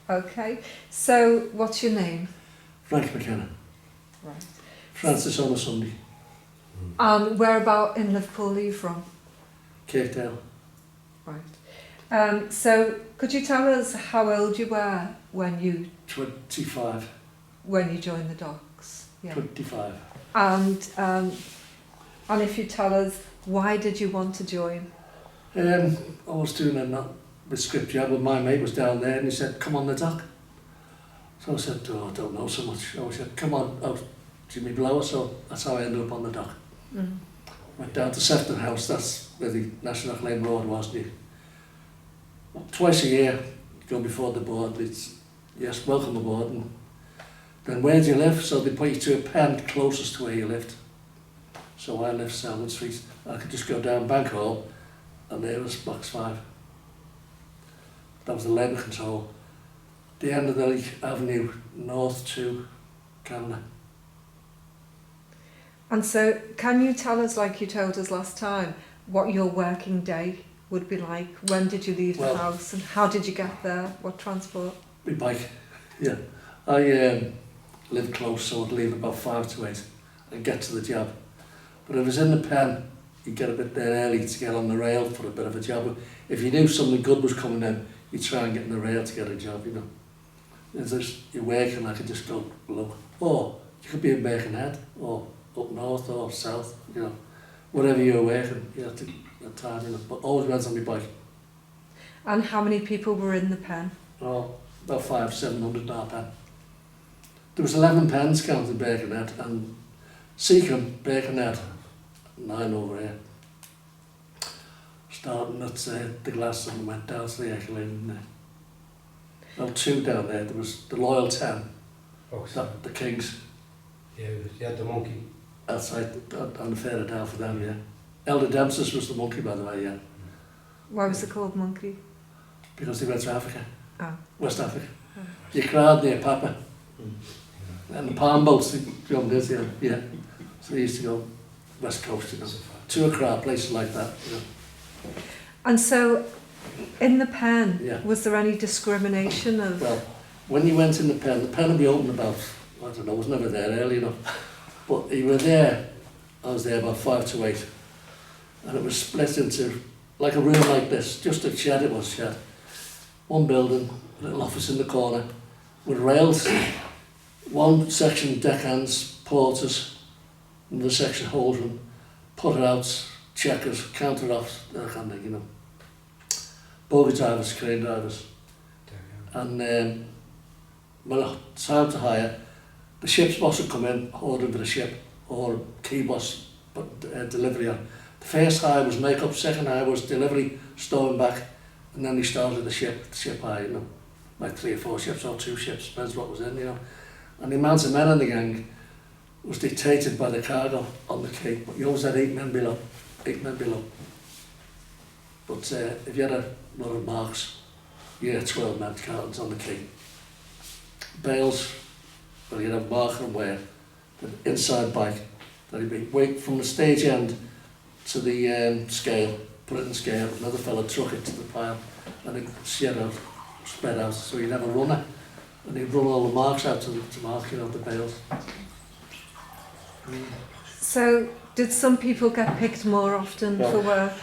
Okay. So, what's your name? Frank McKenna. Right. Francis on a Sunday. Whereabout in Liverpool are you from? Kirkdale. Right. So, could you tell us how old you were when you 25. joined the docks? Yeah. 25. And if you tell us, why did you want to join? I was doing a script job and my mate was down there and he said, come on the dock. So I said, oh, I don't know so much. So I said, come on, out Jimmy Blower. So that's how I ended up on the dock. Mm. Went down to Sefton House, that's where the National Acclaim Road was. Twice a year, go before the board, it's, yes, welcome aboard. And then where do you live? So they put you to a pen closest to where you lived. So I lived Salmon Street. I could just go down Bank Hall and there was box 5. That was the labour control. The end of the Lake Avenue, north to Canada. And so, can you tell us, like you told us last time, what your working day would be like? When did you leave the house and how did you get there? What transport? My bike, yeah. I lived close, so I'd leave about 5 to 8 and get to the job. But if I was in the pen, you'd get a bit there early to get on the rail for a bit of a job. If you knew something good was coming in, you'd try and get on the rail to get a job, you know. If you're working, I could just go below. Or you could be in Birkenhead, or up north, or south, you know. Whatever you were working, you had to at time, you know. But always went on my bike. And how many people were in the pen? Oh, about 500-700 in our pen. There was 11 pens counting Birkenhead, and Seacombe, Birkenhead, 9 over here. Starting at the glass and went down to the Echo. Well, 2 down there. There was the Loyal 10, the Kings. Yeah, you had the monkey. That's right, and the further down for them, yeah. Elder Dempster's was the monkey, by the way, yeah. Why was it called Monkey? Because they went to Africa, West Africa. Oh. You cried near Papa. And the palm boats, you know, yeah. So they used to go West Coast, you know, to Accra, places like that, you know. And so, in the pen, Yeah. was there any discrimination of... Well, when you went in the pen would be open about, I don't know, I was never there early enough. But you were there, I was there about 5 to 8. And it was split into, like a room like this, just a shed, it was shed. One building, a little office in the corner, with rails. One section deckhands, porters, another section hold room, put-outs, checkers, counter-offs, that kind of thing, you know. Bogie drivers, crane drivers. And when it's time to hire, the ship's boss would come in, order for the ship, or key boss, but delivery on. The first hire was make-up, second hire was delivery, stowing back, and then he started the ship hire, you know, like 3 or 4 ships or 2 ships, depends what was in, you know. And the amount of men in the gang was dictated by the cargo on the quay, but you always had 8 men below, 8 men below. But if you had a lot of marks, you had 12 men cartons on the quay. Bales, well, you'd have marker and wear, the inside bike, that'd be weight from the stage end to the scale, put it in scale, another fella truck it to the pile, and it shed out, spread out, so you'd have a runner, and he'd run all the marks out to mark, you know, the bales. So, did some people get picked more often for work?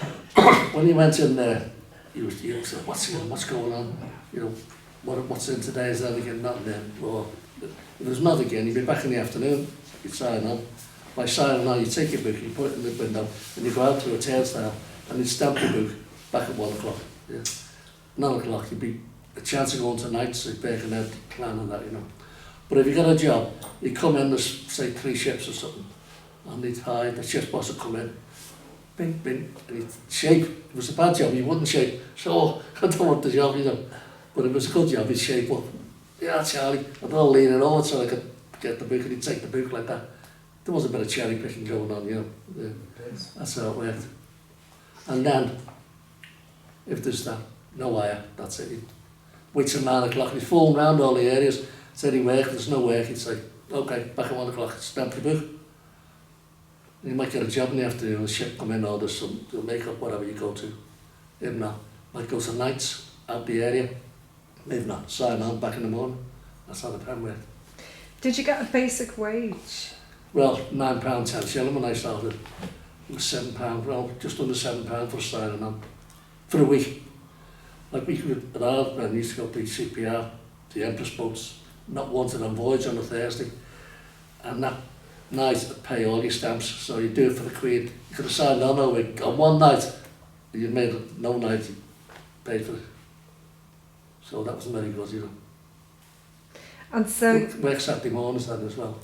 When you went in there, you said, what's going on? You know, what's in today? Is there anything not there? Or if there's not again, you'd be back in the afternoon, you'd sign on. By signing on, you take your book, you put it in the window, and you go out to a turnstile, and you'd stamp your book back at 1 o'clock. Yeah. 9 o'clock, you'd be a chance of going to nights, like Birkenhead, Clan and that, you know. But if you got a job, you'd come in, there's, say, 3 ships or something, and they'd hire, the ship's boss would come in, bing, bing, and he'd shape. If it was a bad job, he wouldn't shape. So, I don't want the job, you know. But if it was a good job, he'd shape up. Yeah, Charlie, I'd all lean it over so I could get the book, and he'd take the book like that. There was a bit of cherry picking going on, you know. Yeah. That's how it worked. And then, if there's that, no wire, that's it. He'd wait till 9 o'clock, he'd phone round all the areas, said he worked, there's no work, he'd say, okay, back at 1 o'clock, stamp the book. And you might get a job in the afternoon, the ship come in, or there's some make-up, whatever you go to. If not, might go to nights out the area, Maybe not. Sign on back in the morning. That's how the pen worked. Did you get a basic wage? Well, £9 10 shilling when I started. It was £7, well, just under £7 for signing on. For a week. Like we could, at our when used to go to the CPR, the Empress boats, not wanted on voyage on a Thursday. And that night I'd pay all your stamps, so you do it for the Queen. You could have signed on a week. On one night, you made it, no night, you paid for it. So that wasn't very good, you know. And so, Work Saturday mornings then as well.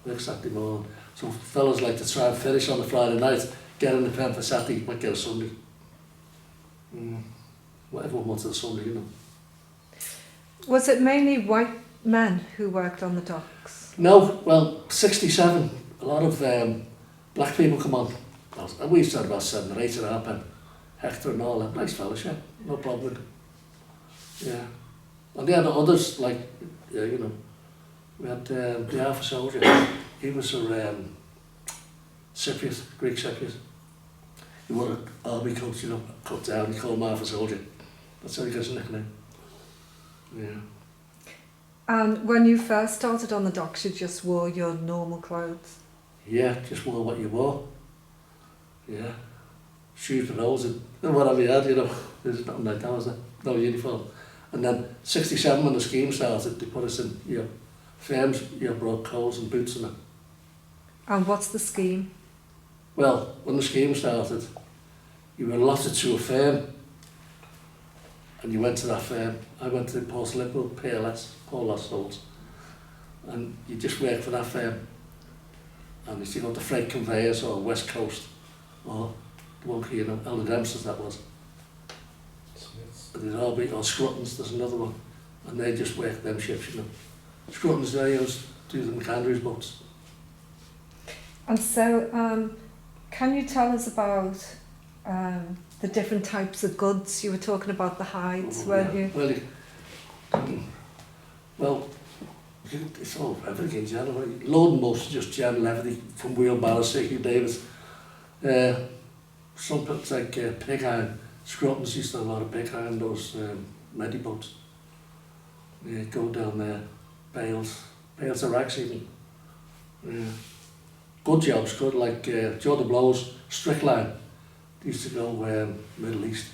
Work Saturday morning. So fellas like to try and finish on the Friday night, get in the pen for Saturday, might get a Sunday. Whatever one wanted a Sunday, you know. was it mainly white men who worked on the docks? No, well, 67, a lot of black people come on. And we used to have about 7 or 8 at our pen. Hector and all that, nice fellas, yeah, no problem. Yeah. And then others, like, you know, we had the Alpha Soldier. He was a Cypriot, Greek Cypriot. He wore an army coat, you know, cut down, he called him Alpha Soldier. That's how he got his nickname. Yeah. And when you first started on the docks, you just wore your normal clothes? Yeah, just wore what you wore. Yeah. Shoes and hose and whatever you had, you know. There's nothing like that, was there? No uniform. And then 67 when the scheme started, they put us in, you know, firms, you know, brought coats and boots and that. And what's the scheme? Well, when the scheme started, you were allotted to a firm and you went to that firm. I went to Port Liverpool, PLS, Paul Lost Souls, and you just worked for that firm. And if you go to Freight Conveyors or West Coast, or the one, you know, Elder Dempster's that was. And there's all or Scruttons, there's another one. And they just work them ships, you know. Scruttons, they used to do the McKenna's boats. And so, can you tell us about the different types of goods? You were talking about the hides, weren't you? Well, it's all everything, general. Loading boats is just general everything, from wheelbarrows, Siki Davis. Some bits like pig iron. Scruttons used to have a lot of pig iron, those meddy boats. Yeah, go down there, bales of rags even. Yeah. Good jobs, good, like Joe the Blows, Strickline. They used to go Middle East,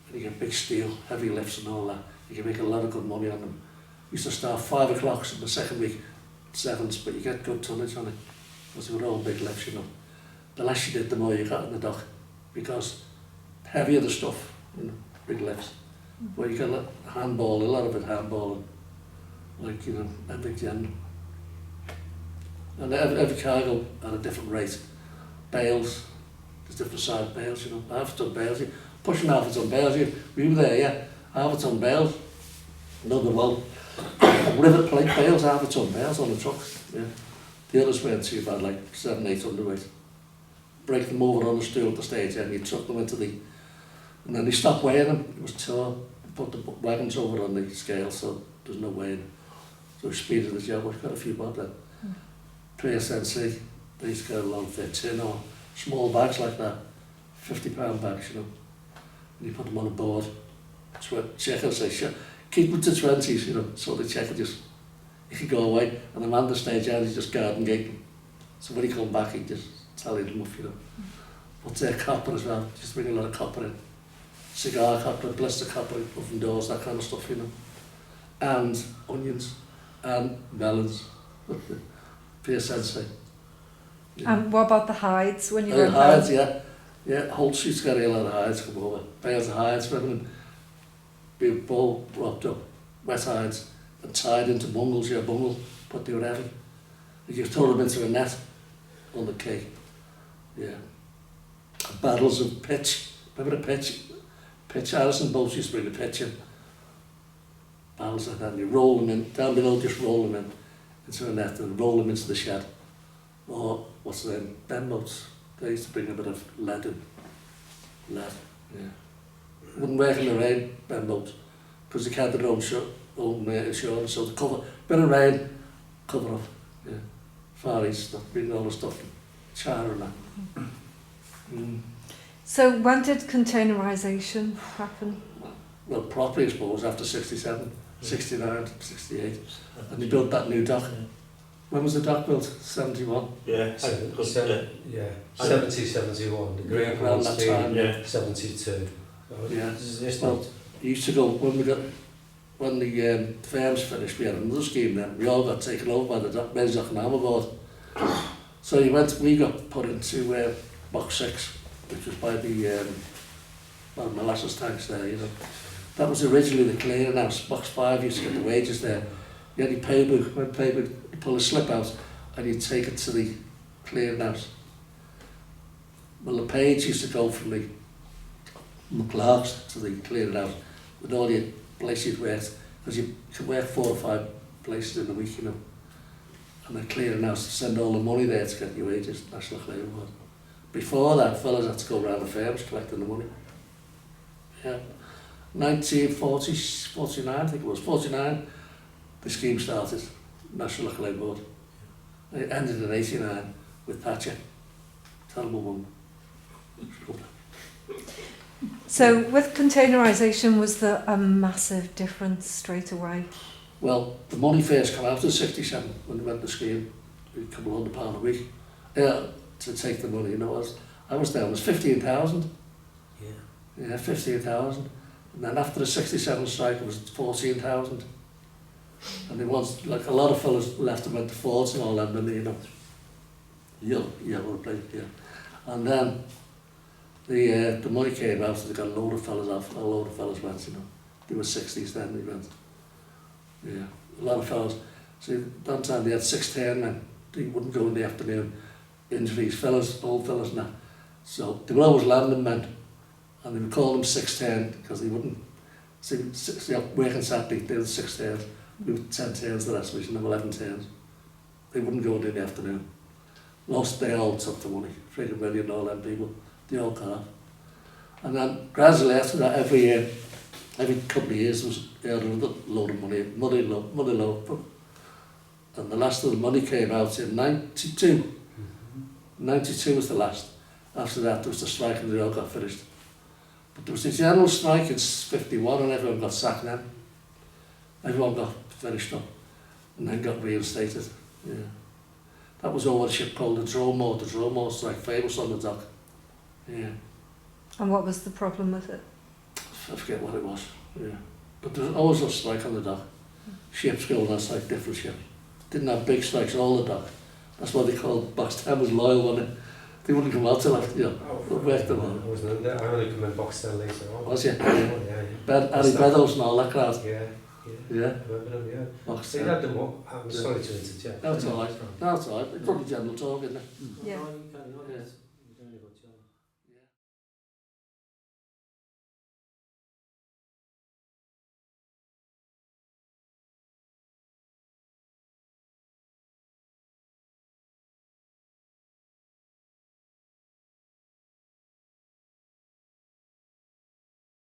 and you get big steel, heavy lifts and all that. You can make a lot of good money on them. Used to start 5 o'clock in the second week, 7s, but you get good tonnage on it, because they were all big lifts, you know. The less you did, the more you got in the dock, because heavier the stuff, you know, big lifts. But you got handball, a lot of it handballing, like, you know, a big general. And every cargo at a different rate. Bales, there's different size bales, you know, half a ton bales, pushing half a ton bales, we were there, yeah, half a ton bales, another well, rivet plate bales, half a ton bales on the trucks, yeah. The others weren't too bad, like 700-800 weight. Break them over on the stool at the stage and you truck them into the, and then they stopped weighing them, it was tore, put the wagons over on the scale so there's no weighing. So we speeded the job, we've got a few bob then. Pre-SNC, they used to go along with their tin or small bags like that, £50 bags, you know. And you put them on a board, check and say, sure, keep them to 20s, you know, so the checker just, he could go away, and the man at the stage end, he just garden gate them. So when he come back, he just tallied them up, you know. But copper as well, just bring a lot of copper in. Cigar copper, blister copper, oven doors, that kind of stuff, you know. And onions, and melons. PSNC. Yeah. And what about the hides when you were hides, yeah. Yeah, Holtz used to get a lot of hides come over. Bales of hides for them. Be all wrapped up, wet hides, and tied into bungles, yeah, bungle, but they were heavy. You could throw them into a net on the quay. Yeah. Barrels of pitch. Remember the pitch? Pitch, Harrison boats used to bring the pitch in. Barrels like that, and you roll them in, down below just roll them in into a net and roll them into the shed. Or, what's the name? Ben boats. They used to bring a bit of lead in. Lead, yeah. Wouldn't work in the rain, Ben boats, because they can't do their own insurance, so to cover, bit of rain, cover up, yeah. Far East, bring all the stuff, char and that. So when did containerisation happen? well, properly I suppose, after 67, 69, 68. And they built that new dock. When was the dock built? 71? Yeah, Yeah, 70, 71. The Green Around Hills that team, time. yeah. 72. Yeah. It's Well, not. we used to go, when the firms finished, we had another scheme then. We all got taken over by the men's dock and hammer board. So we got put into box 6, which was by the molasses tanks there, you know. That was originally the clearing house. Box 5 used to get the wages there. You had your paybook, you pull a slip out and you take it to the clearing house. Well, the page used to go from the McClark's to the clearing house with all your places you'd worked, because you could work 4 or 5 places in a week, you know. And the clearing house to send all the money there to get your wages, National Labour Board. Before that, fellas had to go around the firms collecting the money. Yeah. 1940, 49, I think it was, 49, the scheme started, National Labour Board. It ended in 89 with Thatcher. Terrible woman. So with containerisation, was there a massive difference straight away? Well, the money first came out in 67 when they went to scheme. A couple £100 a week. Yeah, to take the money, you know. I was there, it was 15,000. Yeah, 15,000. And then after the 67 strike, it was 14,000. And they was like a lot of fellas left and went to Fords and all that, you know. Yellow place, yeah. And then the money came out, so they got a load of fellas off, a load of fellas went, you know. They were 60s then, they went. Yeah, a lot of fellas. See, that time they had 6'10" men. They wouldn't go in the afternoon. Injuries, fellas, old fellas and that. So they were always landing men. And they would call them 6'10" because they wouldn't. See, working Saturday, they were 6'10". We were 10 turns the rest of us, and 11 turns. They wouldn't go in the afternoon. Most, they all took the money. $3 million, all them people. They all got off. And then gradually after that, every year, every couple of years, was another load of money, money load. And the last of the money came out in 92. 92 was the last. After that, there was the strike and they all got finished. But there was a general strike in 51 and everyone got sacked then. Everyone got finished up and then got reinstated. Yeah. That was over a ship called the Dromore strike, famous on the dock. Yeah. And what was the problem with it? I forget what it was. Yeah. But there was always a strike on the dock. Ships going on strike, different ships. Didn't have big strikes all the dock. That's why they called Box 10 was loyal, wasn't it? They wouldn't come out till after, you know, work them on. I wasn't in there. I only come in Box 10 later on. Was you? Yeah. Harry Beddoes and all that crowd. Yeah. Yeah. I remember them, yeah. Box So you 10. had them up. I'm sorry to interject. That's all right. That's all right. It's probably general talk, isn't it? Yeah. No, you can't, you know, Yeah. it's-